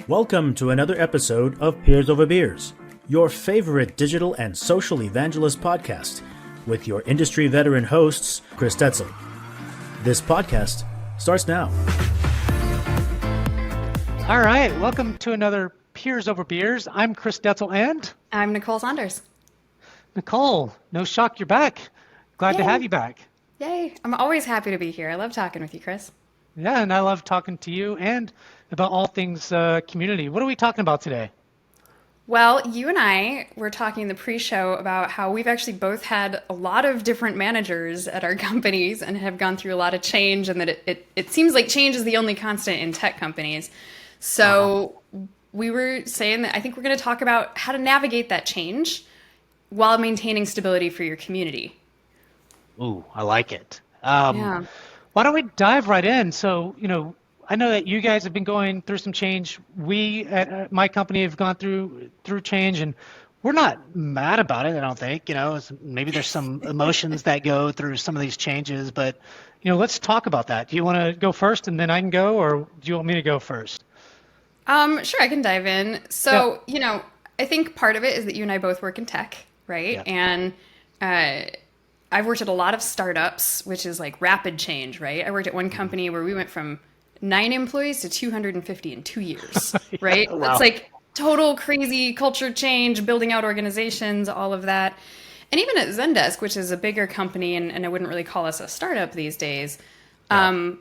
Welcome to another episode of Peers Over Beers, your favorite digital and social evangelist podcast with your industry veteran hosts, Chris Detzel. This podcast starts now. All right, welcome to another Peers Over Beers. I'm Chris Detzel and I'm Nicole Saunders. Nicole, no shock, you're back. Glad to have you back. Yay. I'm always happy to be here. I love talking with you, Chris. Yeah, and I love talking to you and about all things community. What are we talking about today? Well, you and I were talking in the pre-show about how we've actually both had a lot of different managers at our companies and have gone through a lot of change, and that it seems like change is the only constant in tech companies. So we were saying that I think we're going to talk about how to navigate that change while maintaining stability for your community. Ooh, I like it. Yeah. Why don't we dive right in? So, I know that you guys have been going through some change. We at my company have gone through change, and we're not mad about it, I don't think. Maybe there's some emotions that go through some of these changes, but, let's talk about that. Do you want to go first and then I can go, or do you want me to go first? Sure, I can dive in. So, I think part of it is that you and I both work in tech, right? Yeah. And I've worked at a lot of startups, which is like rapid change, right? I worked at one company where we went from 9 employees to 250 in 2 years, right? Wow. It's like total crazy culture change, building out organizations, all of that. And even at Zendesk, which is a bigger company, and I wouldn't really call us a startup these days. I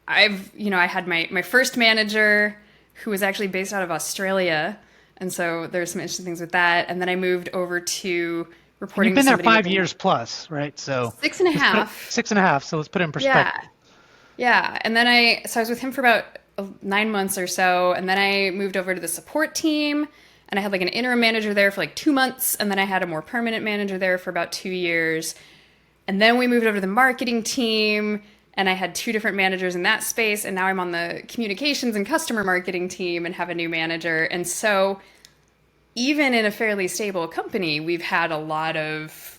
had my first manager who was actually based out of Australia. And so there's some interesting things with that. And then I moved over to reporting. You've been there 5 years plus, right? So 6.5. 6.5. So let's put it in perspective. Yeah. And then I was with him for about 9 months or so. And then I moved over to the support team, and I had like an interim manager there for like 2 months. And then I had a more permanent manager there for about 2 years. And then we moved over to the marketing team, and I had 2 different managers in that space. And now I'm on the communications and customer marketing team and have a new manager. And so even in a fairly stable company, we've had a lot of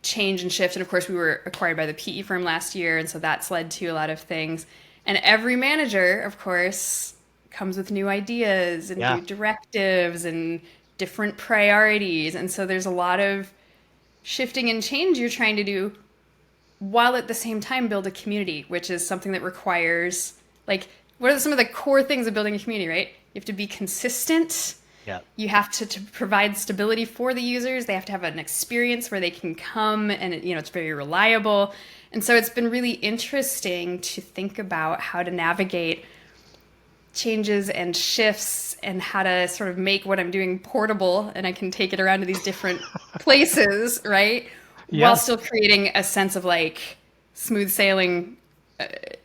change and shift. And of course, we were acquired by the PE firm last year, and so that's led to a lot of things. And every manager, of course, comes with new ideas and new directives and different priorities. And so there's a lot of shifting and change you're trying to do while at the same time build a community, which is something that requires, like, what are some of the core things of building a community, right? You have to be consistent. Yeah. You have to provide stability for the users. They have to have an experience where they can come, and it's very reliable. And so it's been really interesting to think about how to navigate changes and shifts and how to sort of make what I'm doing portable, and I can take it around to these different places, right? Yeah. While still creating a sense of like smooth sailing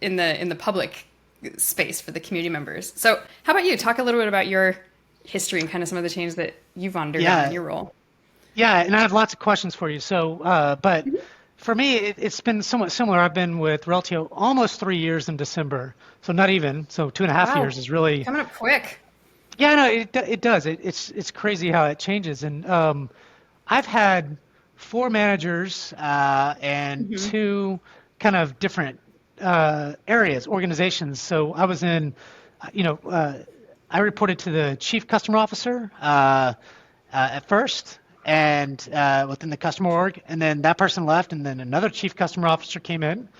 in the public space for the community members. So how about you? Talk a little bit about your history and kind of some of the changes that you've undergone in your role. Yeah, and I have lots of questions for you. So, but for me, it's been somewhat similar. I've been with Reltio almost 3 years in December, so not even. So 2.5 years is really coming up quick. Yeah, no, it does. It's crazy how it changes. And I've had 4 managers and 2 kind of different areas, organizations. So I was in, I reported to the chief customer officer at first, and within the customer org, and then that person left, and then another chief customer officer came in,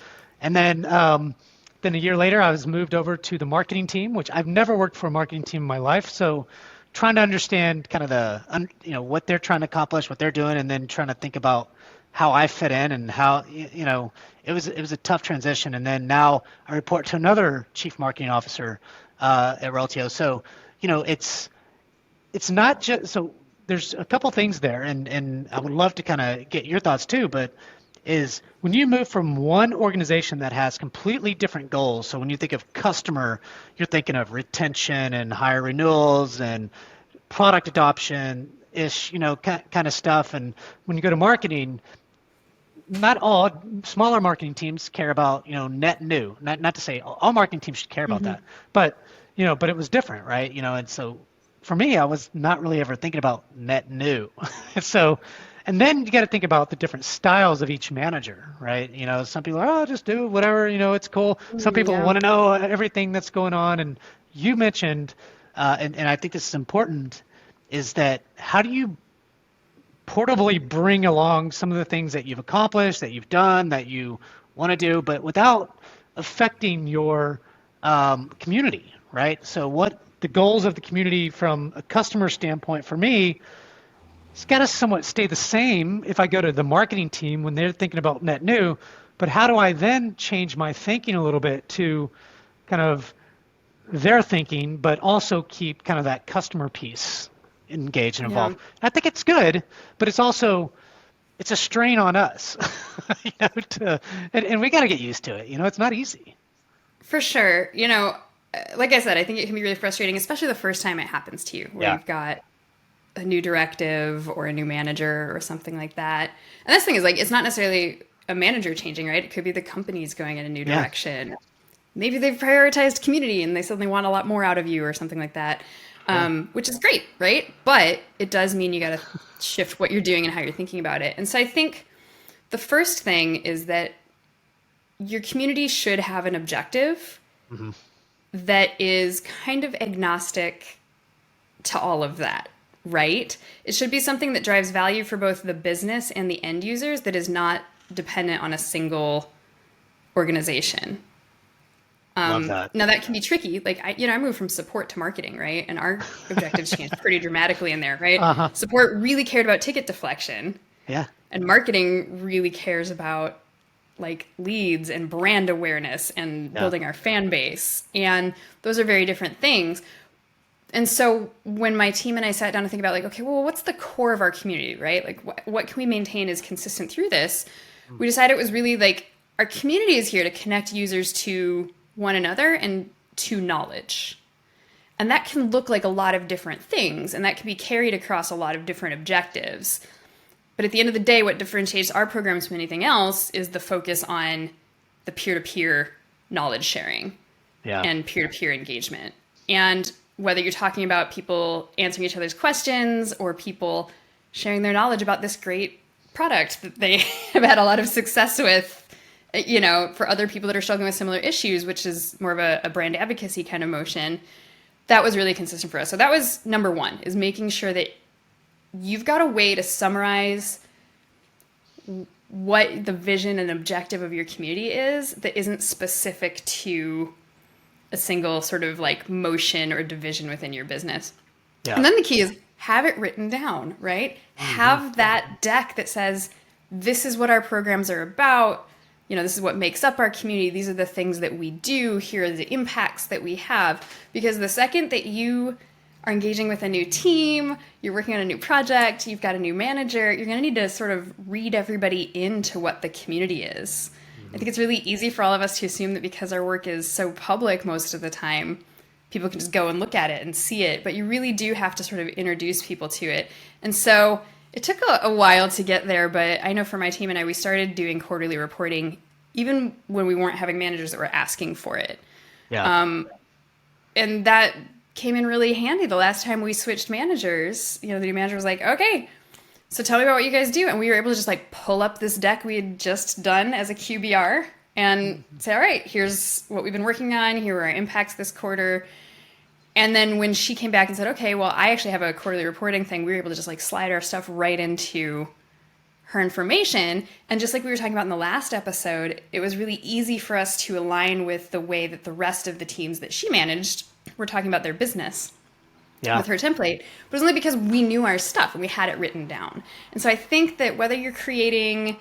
and then a year later I was moved over to the marketing team, which I've never worked for a marketing team in my life. So trying to understand kind of what they're trying to accomplish, what they're doing, and then trying to think about how I fit in and how it was a tough transition. And then now I report to another chief marketing officer at Reltio. So, it's not just, so there's a couple things there, and I would love to kind of get your thoughts too, but is when you move from one organization that has completely different goals. So when you think of customer, you're thinking of retention and higher renewals and product adoption ish, kind of stuff. And when you go to marketing, not all smaller marketing teams care about, net new. Not to say all marketing teams should care about that, but it was different, right? And so for me, I was not really ever thinking about net new. So, and then you got to think about the different styles of each manager, right? Some people are, just do whatever, it's cool. Some people want to know everything that's going on. And you mentioned and I think this is important, is that how do you portably bring along some of the things that you've accomplished, that you've done, that you want to do, but without affecting your community, right? So what the goals of the community from a customer standpoint for me, it's got to somewhat stay the same if I go to the marketing team when they're thinking about net new, but how do I then change my thinking a little bit to kind of their thinking, but also keep kind of that customer piece engaged and involved. Yeah. I think it's good, but it's also it's a strain on us, and we got to get used to it. It's not easy. For sure. Like I said, I think it can be really frustrating, especially the first time it happens to you, where you've got a new directive or a new manager or something like that. And this thing is it's not necessarily a manager changing, right? It could be the company's going in a new direction. Maybe they've prioritized community and they suddenly want a lot more out of you or something like that, which is great, right? But it does mean you got to shift what you're doing and how you're thinking about it. And so I think the first thing is that your community should have an objective that is kind of agnostic to all of that, right? It should be something that drives value for both the business and the end users that is not dependent on a single organization. Love that. Now that can be tricky. I moved from support to marketing, right? And our objectives changed pretty dramatically in there, right? Support really cared about ticket deflection. Yeah. And marketing really cares about leads and brand awareness and building our fan base. And those are very different things. And so when my team and I sat down to think about okay, well, what's the core of our community, right? What can we maintain as consistent through this? We decided it was really our community is here to connect users to one another and to knowledge. And that can look like a lot of different things, and that can be carried across a lot of different objectives. But at the end of the day, what differentiates our programs from anything else is the focus on the peer-to-peer knowledge sharing and peer-to-peer engagement. And whether you're talking about people answering each other's questions or people sharing their knowledge about this great product that they have had a lot of success with, for other people that are struggling with similar issues, which is more of a brand advocacy kind of motion, that was really consistent for us. So that was number one, is making sure that you've got a way to summarize what the vision and objective of your community is that isn't specific to a single sort of motion or division within your business. Yeah. And then the key is have it written down, right? Have that deck that says, this is what our programs are about. This is what makes up our community. These are the things that we do. Here are the impacts that we have. Because the second that you are engaging with a new team, you're working on a new project, you've got a new manager, you're going to need to sort of read everybody into what the community is. I think it's really easy for all of us to assume that because our work is so public most of the time, people can just go and look at it and see it. But you really do have to sort of introduce people to it. And so it took a while to get there, but I know for my team and I, we started doing quarterly reporting even when we weren't having managers that were asking for it. Yeah. And that came in really handy. The last time we switched managers, the new manager was like, okay, so tell me about what you guys do. And we were able to just pull up this deck we had just done as a QBR and say, all right, here's what we've been working on. Here are our impacts this quarter. And then when she came back and said, okay, well, I actually have a quarterly reporting thing, we were able to just slide our stuff right into her information. And just like we were talking about in the last episode, it was really easy for us to align with the way that the rest of the teams that she managed were talking about their business with her template. But it was only because we knew our stuff and we had it written down. And so I think that whether you're creating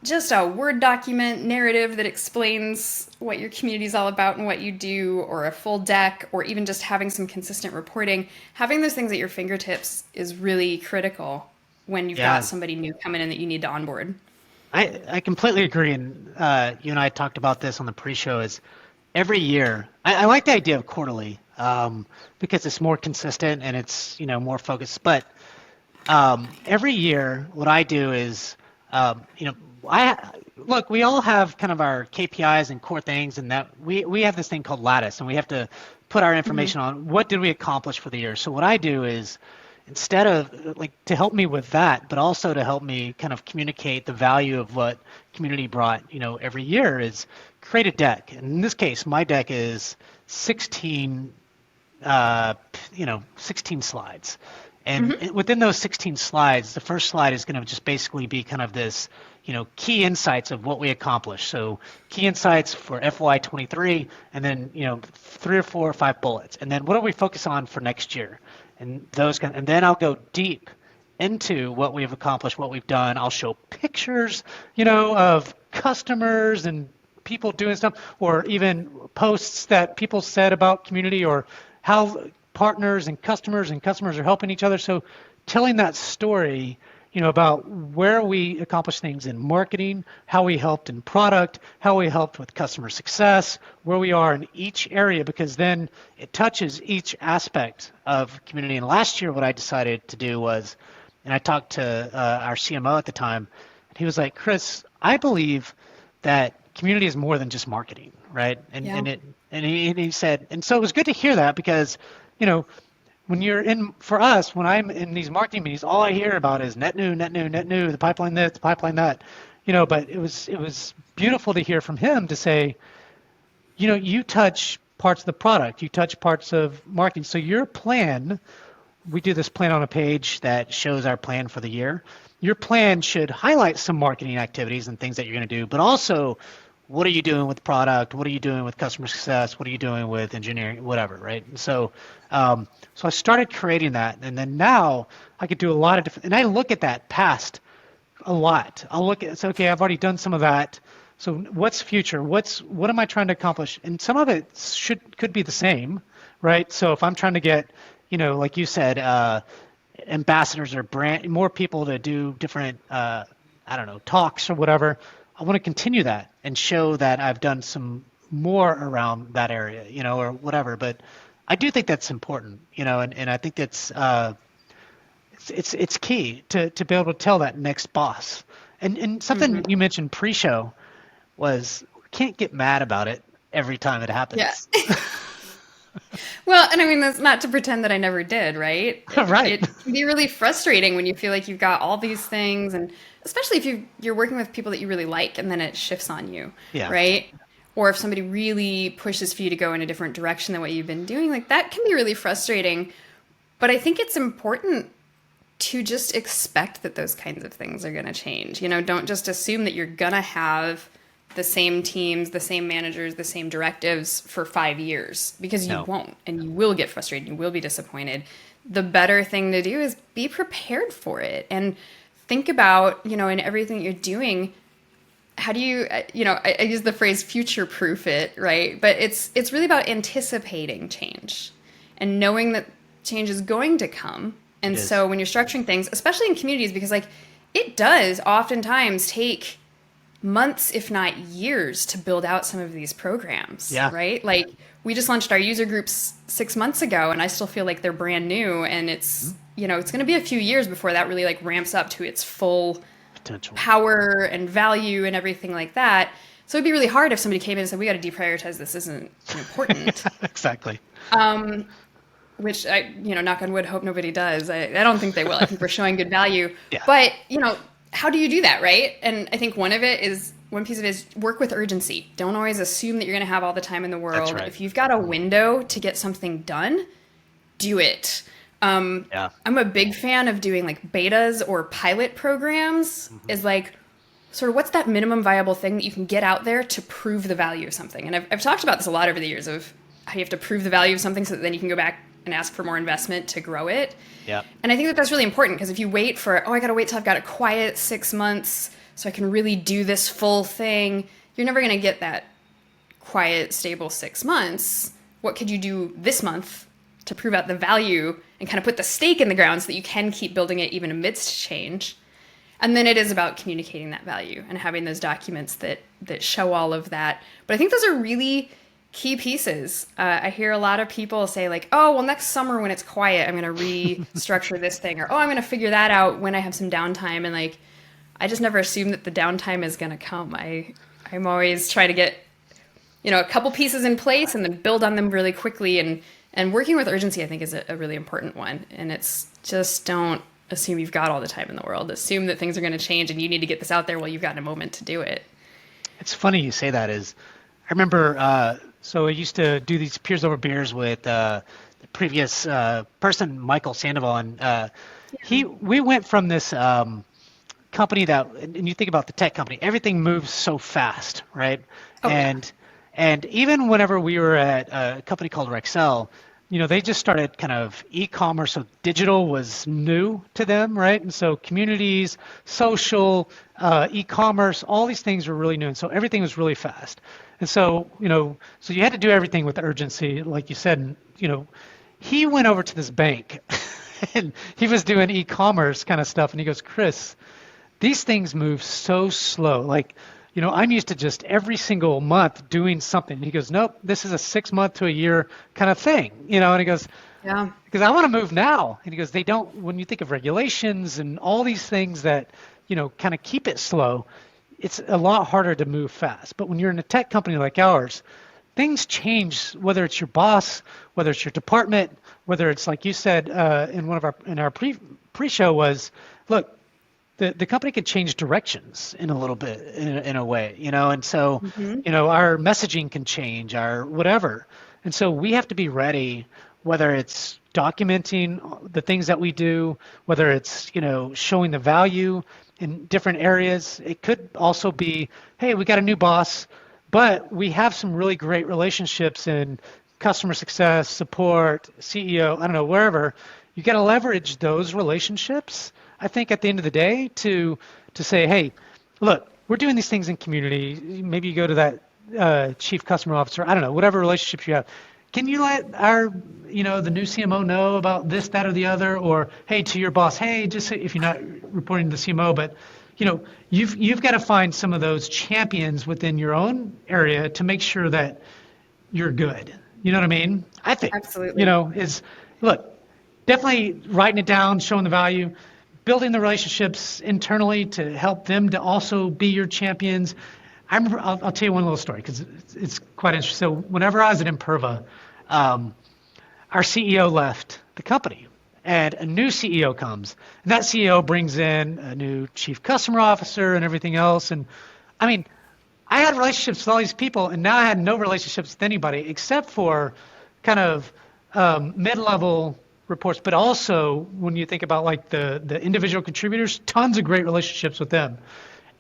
just a Word document narrative that explains what your community is all about and what you do, or a full deck, or even just having some consistent reporting, having those things at your fingertips is really critical when you've got somebody new coming in that you need to onboard. I completely agree. And you and I talked about this on the pre-show is every year, I like the idea of quarterly because it's more consistent and it's, more focused. But every year, what I do is, look, we all have kind of our KPIs and core things, and that we have this thing called Lattice, and we have to put our information on what did we accomplish for the year. So what I do is, instead of to help me with that, but also to help me kind of communicate the value of what community brought, every year, is create a deck. And in this case, my deck is 16 16 slides. And within those 16 slides, the first slide is going to just basically be kind of this, key insights of what we accomplished. So key insights for FY23, and then, 3 or 4 or 5 bullets. And then what do we focus on for next year? And and then I'll go deep into what we've accomplished, what we've done. I'll show pictures, of customers and people doing stuff, or even posts that people said about community, or how partners and customers are helping each other. So telling that story, about where we accomplished things in marketing, how we helped in product, how we helped with customer success, where we are in each area, because then it touches each aspect of community. And last year, what I decided to do was, and I talked to our CMO at the time, and he was like, Chris, I believe that community is more than just marketing, right? And he said, and so it was good to hear that, because, when when I'm in these marketing meetings, all I hear about is net new, the pipeline this, the pipeline that, but it was beautiful to hear from him to say, you touch parts of the product, you touch parts of marketing. So your plan, we do this plan on a page that shows our plan for the year. Your plan should highlight some marketing activities and things that you're going to do, but also, what are you doing with product? What are you doing with customer success? What are you doing with engineering? Whatever, right? And so I started creating that, and then now I could do a lot of different. And I look at that past a lot. I'll look at, so okay, I've already done some of that. So what's future? What am I trying to accomplish? And some of it could be the same, right? So if I'm trying to get, like you said, ambassadors or more people to do different, talks or whatever, I want to continue that and show that I've done some more around that area, or whatever. But I do think that's important, and I think that's it's key to be able to tell that next boss. And something you mentioned pre-show was, we can't get mad about it every time it happens. Yeah. Well, and I mean, that's not to pretend that I never did, right? Right. It can be really frustrating when you feel like you've got all these things, and especially if you're working with people that you really like, and then it shifts on you, right? Or if somebody really pushes for you to go in a different direction than what you've been doing, like that can be really frustrating. But I think it's important to just expect that those kinds of things are going to change. Don't just assume that you're going to have the same teams, the same managers, the same directives for 5 years, because you won't, and you will get frustrated, you will be disappointed. The better thing to do is be prepared for it, and think about, in everything you're doing, how do you, I use the phrase future-proof it, right? But it's really about anticipating change and knowing that change is going to come. And so when you're structuring things, especially in communities, because it does oftentimes take months, if not years, to build out some of these programs, right? Like, we just launched our user groups 6 months ago, and I still feel like they're brand new, and it's, it's going to be a few years before that really ramps up to its full potential, power and value and everything like that. So it'd be really hard if somebody came in and said, we got to deprioritize this isn't important. Exactly. Which I, knock on wood, hope nobody does. I don't think they will. I think we're showing good value. Yeah. But, how do you do that, right? And I think one piece of it is work with urgency. Don't always assume that you're going to have all the time in the world. That's right. If you've got a window to get something done, do it. I'm a big fan of doing betas or pilot programs. Is sort of what's that minimum viable thing that you can get out there to prove the value of something. And I've talked about this a lot over the years of how you have to prove the value of something so that then you can go back and ask for more investment to grow it. Yeah. And I think that that's really important, because if you wait for, I got to wait till I've got a quiet 6 months so I can really do this full thing, you're never going to get that quiet, stable 6 months. What could you do this month to prove out the value and kind of put the stake in the ground so that you can keep building it even amidst change? And then it is about communicating that value and having those documents that show all of that. But I think those are really key pieces. I hear a lot of people say next summer when it's quiet, I'm going to restructure this thing, or, I'm going to figure that out when I have some downtime. And I just never assume that the downtime is going to come. I'm always trying to get, a couple pieces in place and then build on them really quickly. And working with urgency, I think, is a really important one. And it's just, don't assume you've got all the time in the world. Assume that things are going to change and you need to get this out there while you've got a moment to do it. It's funny you say that. I remember, so I used to do these Peers Over Beers with previous person, Michael Sandoval, and we went from this company that, and you think about the tech company, everything moves so fast, right? Oh, yeah. And even whenever we were at a company called Rexel, they just started kind of e-commerce, so digital was new to them, right? And so communities, social, e-commerce, all these things were really new, and so everything was really fast. And so, so you had to do everything with urgency, like you said. And, he went over to this bank, and he was doing e-commerce kind of stuff, and he goes, Chris, these things move so slow. Like, I'm used to just every single month doing something. He goes, nope, this is a 6 month to a year kind of thing, and he goes, Yeah. because I want to move now. And he goes, they don't, when you think of regulations and all these things that, kind of keep it slow, it's a lot harder to move fast. But when you're in a tech company like ours, things change, whether it's your boss, whether it's your department, whether it's, like you said in our pre-show was, look, the company could change directions in a little bit, in a way, and so, our messaging can change, our whatever. And so we have to be ready, whether it's documenting the things that we do, whether it's, showing the value in different areas. It could also be, hey, we got a new boss, but we have some really great relationships in customer success, support, CEO, I don't know, wherever. You got to leverage those relationships, I think, at the end of the day, to say, hey, look, we're doing these things in community. Maybe you go to that chief customer officer, I don't know, whatever relationships you have. Can you let our, the new CMO know about this, that, or the other? Or, hey, to your boss, hey, just if you're not reporting to the CMO, but, you've got to find some of those champions within your own area to make sure that you're good. You know what I mean? I think, Absolutely. Look, definitely writing it down, showing the value, building the relationships internally to help them to also be your champions. I remember, I'll tell you one little story because it's quite interesting. So whenever I was at Imperva, our CEO left the company and a new CEO comes. And that CEO brings in a new chief customer officer and everything else. And I mean, I had relationships with all these people, and now I had no relationships with anybody except for kind of mid-level reports, but also when you think about like the individual contributors, tons of great relationships with them.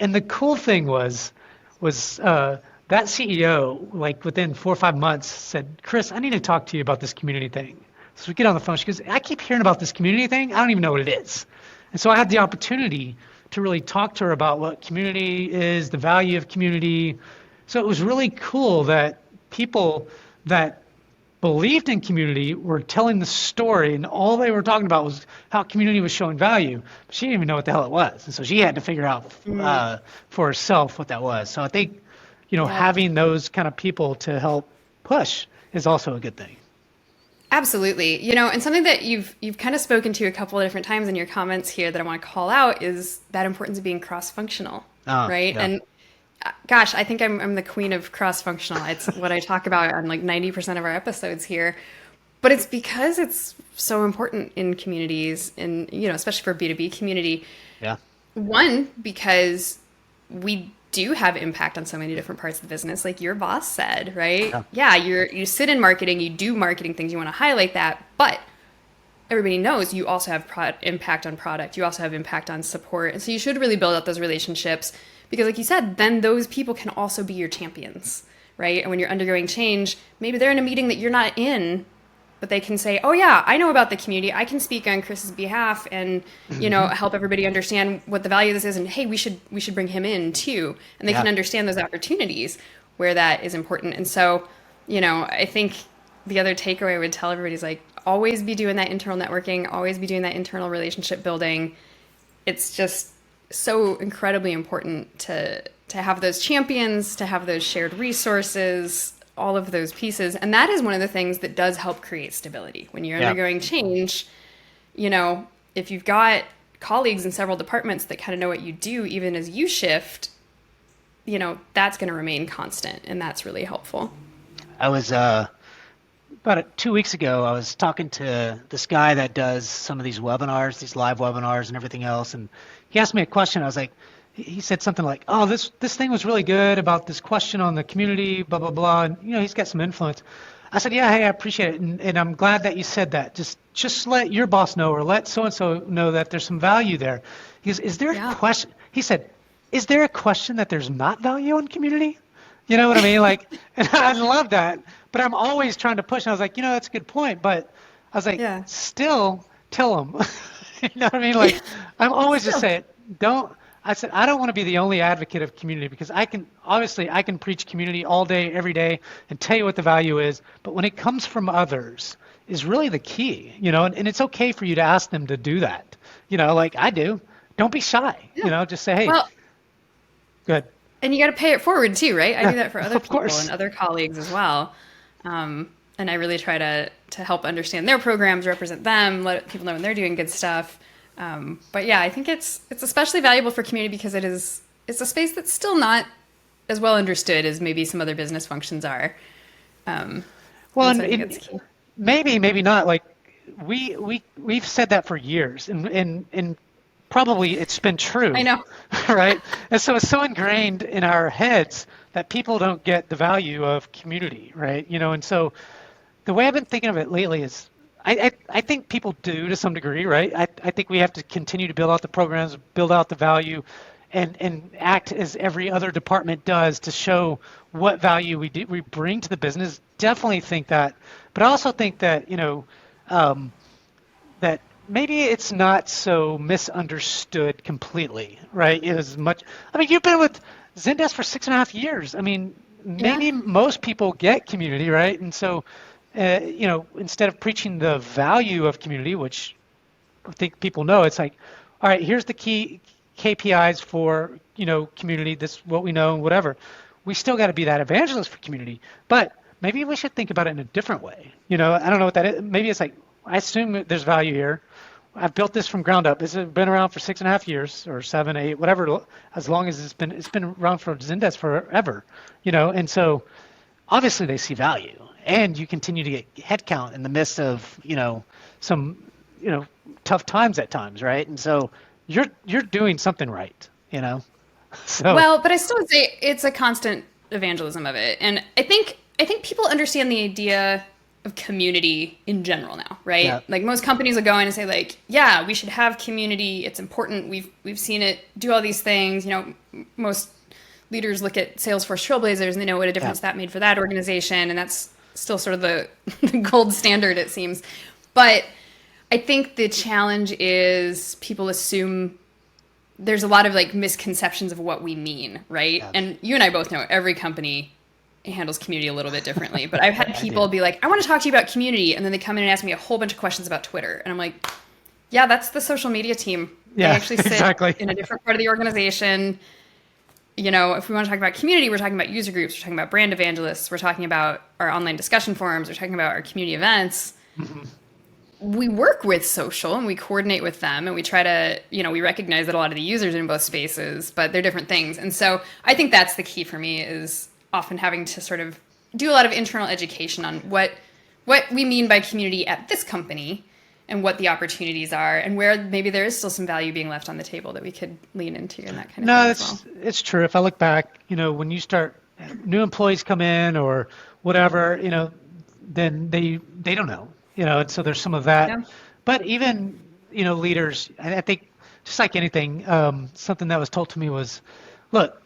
And the cool thing was that CEO, like within 4 or 5 months, said, Chris, I need to talk to you about this community thing. So we get on the phone. She goes, I keep hearing about this community thing. I don't even know what it is. And so I had the opportunity to really talk to her about what community is, the value of community. So it was really cool that people that believed in community were telling the story, and all they were talking about was how community was showing value. But she didn't even know what the hell it was. And so she had to figure out for herself what that was. So I think, having those kind of people to help push is also a good thing. Absolutely. And something that you've kind of spoken to a couple of different times in your comments here that I want to call out is that importance of being cross-functional, right? Yeah. And gosh, I think I'm the queen of cross-functional. It's what I talk about on like 90% of our episodes here. But it's because it's so important in communities and, especially for B2B community. Yeah. One, because we do have impact on so many different parts of the business, like your boss said, right? Yeah, you sit in marketing, you do marketing things, you want to highlight that, but everybody knows you also have impact on product, you also have impact on support, and so you should really build out those relationships because, like you said, then those people can also be your champions, right? And when you're undergoing change, maybe they're in a meeting that you're not in, but they can say, oh yeah, I know about the community. I can speak on Chris's behalf and, help everybody understand what the value of this is. And hey, we should bring him in too. And they can understand those opportunities where that is important. And so, I think the other takeaway I would tell everybody is like, always be doing that internal networking, always be doing that internal relationship building. It's just so incredibly important to have those champions, to have those shared resources, all of those pieces. And that is one of the things that does help create stability. When you're undergoing change, if you've got colleagues in several departments that kind of know what you do, even as you shift, that's going to remain constant. And that's really helpful. I was, about 2 weeks ago, I was talking to this guy that does some of these webinars, these live webinars and everything else. And he asked me a question. I was like, he said something like, oh, this thing was really good about this question on the community, blah, blah, blah. And, he's got some influence. I said, yeah, hey, I appreciate it, and I'm glad that you said that. Just let your boss know, or let so and so know that there's some value there. He goes, is there a Yeah. question? He said, is there a question that there's not value in community? You know what I mean? Like, and I love that, but I'm always trying to push. And I was like, that's a good point, but I was like, Yeah. still tell them. You know what I mean? Like, I'm always just Still. saying, don't. I said, I don't want to be the only advocate of community because I can preach community all day, every day, and tell you what the value is. But when it comes from others, is really the key, and it's okay for you to ask them to do that, like I do. Don't be shy, Yeah. just say, hey, Well, good. and you got to pay it forward too, right? I Yeah, do that for other of people course. and other colleagues as well. And I really try to help understand their programs, represent them, let people know when they're doing good stuff. But yeah, I think it's especially valuable for community because it's a space that's still not as well understood as maybe some other business functions are. Well, And so I think it's key. maybe not. Like we've said that for years, and probably it's been true, I know. right? And so it's so ingrained in our heads that people don't get the value of community, right? And so the way I've been thinking of it lately is I think people do to some degree, right? I think we have to continue to build out the programs, build out the value, and act as every other department does to show what value we bring to the business. Definitely think that, but I also think that that maybe it's not so misunderstood completely, right? As much. I mean, you've been with Zendesk for 6.5 years. I mean, maybe most people get community, right? And so, instead of preaching the value of community, which I think people know, it's like, all right, here's the key KPIs for, community. This is what we know, whatever. We still got to be that evangelist for community, but maybe we should think about it in a different way. I don't know what that is. Maybe it's like, I assume there's value here. I've built this from ground up. It's been around for 6.5 years or 7, 8, whatever, as long as it's been around for Zendesk forever, and so obviously they see value, and you continue to get headcount in the midst of, some, tough times at times, right? And so you're doing something right, So Well, but I still would say it's a constant evangelism of it. And I think people understand the idea of community in general now, right? Yeah. Like most companies will go in and say like, yeah, we should have community. It's important. We've seen it do all these things. Most leaders look at Salesforce Trailblazers and they know what a difference that made for that organization. And that's still sort of the gold standard, it seems. But I think the challenge is people assume there's a lot of like misconceptions of what we mean, right? Yeah. And you and I both know every company handles community a little bit differently. But I've had people be like, I want to talk to you about community. And then they come in and ask me a whole bunch of questions about Twitter. And I'm like, yeah, that's the social media team. Yeah, They actually sit exactly. in a different part of the organization. If we want to talk about community, we're talking about user groups, we're talking about brand evangelists, we're talking about our online discussion forums, we're talking about our community events. Mm-hmm. We work with social and we coordinate with them and we try to, we recognize that a lot of the users are in both spaces, but they're different things. And so I think that's the key for me is often having to sort of do a lot of internal education on what we mean by community at this company and what the opportunities are and where maybe there is still some value being left on the table that we could lean into and that kind of thing as well. It's true. If I look back, when you start, new employees come in or whatever, then they don't know, and so there's some of that. Yeah. But even, leaders, I think just like anything, something that was told to me was, look,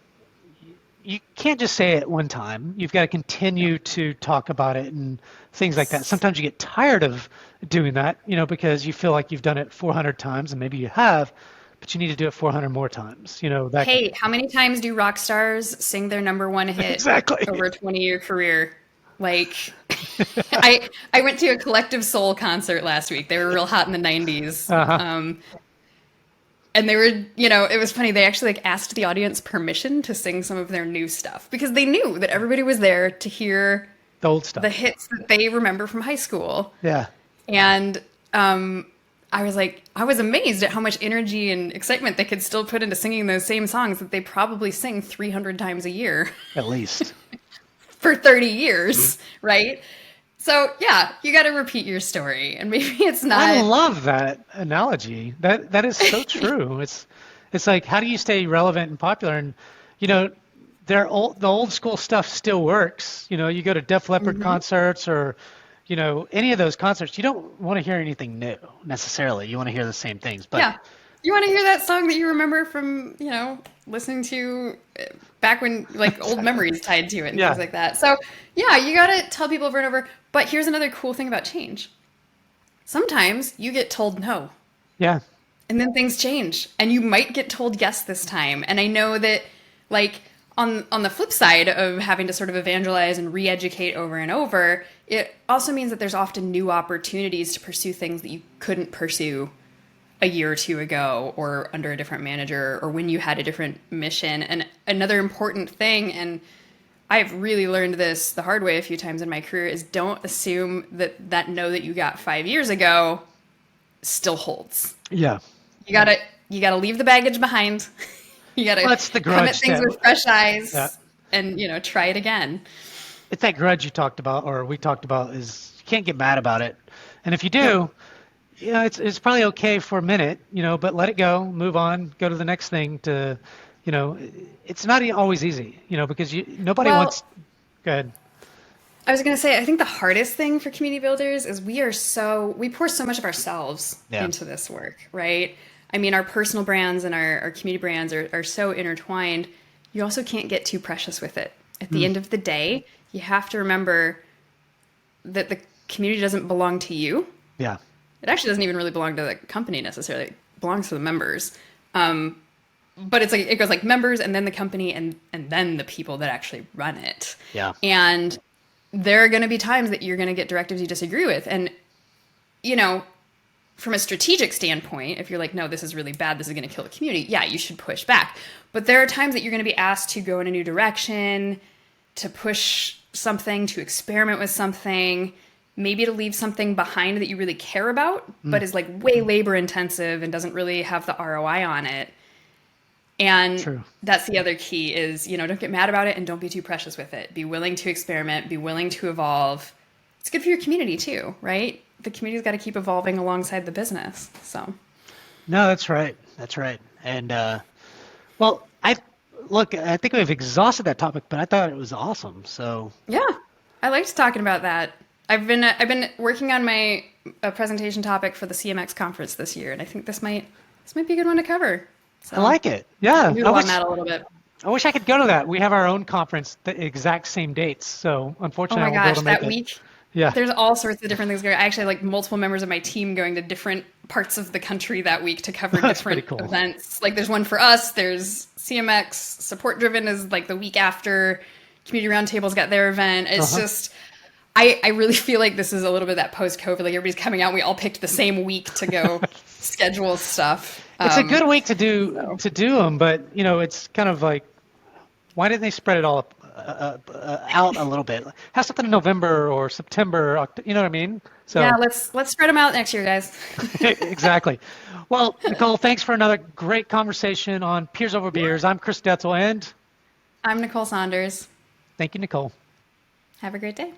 you can't just say it one time. You've got to continue to talk about it and things like that. Sometimes you get tired of doing that, because you feel like you've done it 400 times, and maybe you have, but you need to do it 400 more times. How many times do rock stars sing their number one hit exactly over a 20-year career? Like, I went to a Collective Soul concert last week. They were real hot in the 90s. Uh-huh. And they were, it was funny. They actually asked the audience permission to sing some of their new stuff because they knew that everybody was there to hear the old stuff, the hits that they remember from high school. Yeah. And I was amazed at how much energy and excitement they could still put into singing those same songs that they probably sing 300 times a year. At least. For 30 years, right? So yeah, you got to repeat your story, and maybe it's not. I love that analogy. That is so true. It's like, how do you stay relevant and popular? And the old school stuff still works. You go to Def Leppard concerts or, any of those concerts, you don't want to hear anything new necessarily. You want to hear the same things. But Yeah. You want to hear that song that you remember from, listening to back when, like, old memories tied to it and things like that. So, yeah, you got to tell people over and over. But here's another cool thing about change. Sometimes you get told no. Yeah. And then things change. And you might get told yes this time. And I know that, like, on the flip side of having to sort of evangelize and re-educate over and over, it also means that there's often new opportunities to pursue things that you couldn't pursue a year or two ago or under a different manager or when you had a different mission. And another important thing, and I've really learned this the hard way a few times in my career, is don't assume that no that you got 5 years ago still holds. Yeah. You gotta leave the baggage behind. You gotta come at things with fresh eyes and try it again. It's that grudge you talked about, or we talked about, is you can't get mad about it. And if you do, it's probably okay for a minute, but let it go, move on, go to the next thing. It's not always easy, because nobody wants. Go ahead. I was going to say, I think the hardest thing for community builders is we pour so much of ourselves into this work, right? I mean, our personal brands and our community brands are so intertwined. You also can't get too precious with it. At the end of the day, you have to remember that the community doesn't belong to you. Yeah. It actually doesn't even really belong to the company necessarily. It belongs to the members. But it's like it goes like members and then the company and then the people that actually run it. Yeah. And there are going to be times that you're going to get directives you disagree with. And, from a strategic standpoint, if you're like, no, this is really bad, this is going to kill the community, yeah, you should push back. But there are times that you're going to be asked to go in a new direction, to push something, to experiment with something, maybe to leave something behind that you really care about, but is like way labor intensive and doesn't really have the ROI on it. And that's the other key is, don't get mad about it and don't be too precious with it. Be willing to experiment, be willing to evolve. It's good for your community too, right? The community's got to keep evolving alongside the business. So. No, that's right. That's right. And, I think we've exhausted that topic, but I thought it was awesome. So. Yeah, I liked talking about that. I've been working on my presentation topic for the CMX conference this year, and I think this might be a good one to cover. So, I like it. Yeah. Noodle on that a little bit. I wish I could go to that. We have our own conference, the exact same dates. So unfortunately, oh my gosh, that week. Yeah. There's all sorts of different things going on. I actually like multiple members of my team going to different parts of the country that week to cover different events. Like there's one for us, there's CMX, Support Driven is like the week after, Community Roundtable's got their event. It's just, I really feel like this is a little bit of that post-COVID, like everybody's coming out, we all picked the same week to go schedule stuff. It's a good week to do them, but it's kind of like, why didn't they spread it all out a little bit? Have something in November or September, you know what I mean? So yeah, let's spread them out next year, guys. Exactly. Well, Nicole, thanks for another great conversation on Peers Over Beers. I'm Chris Detzel, and I'm Nicole Saunders. Thank you, Nicole. Have a great day.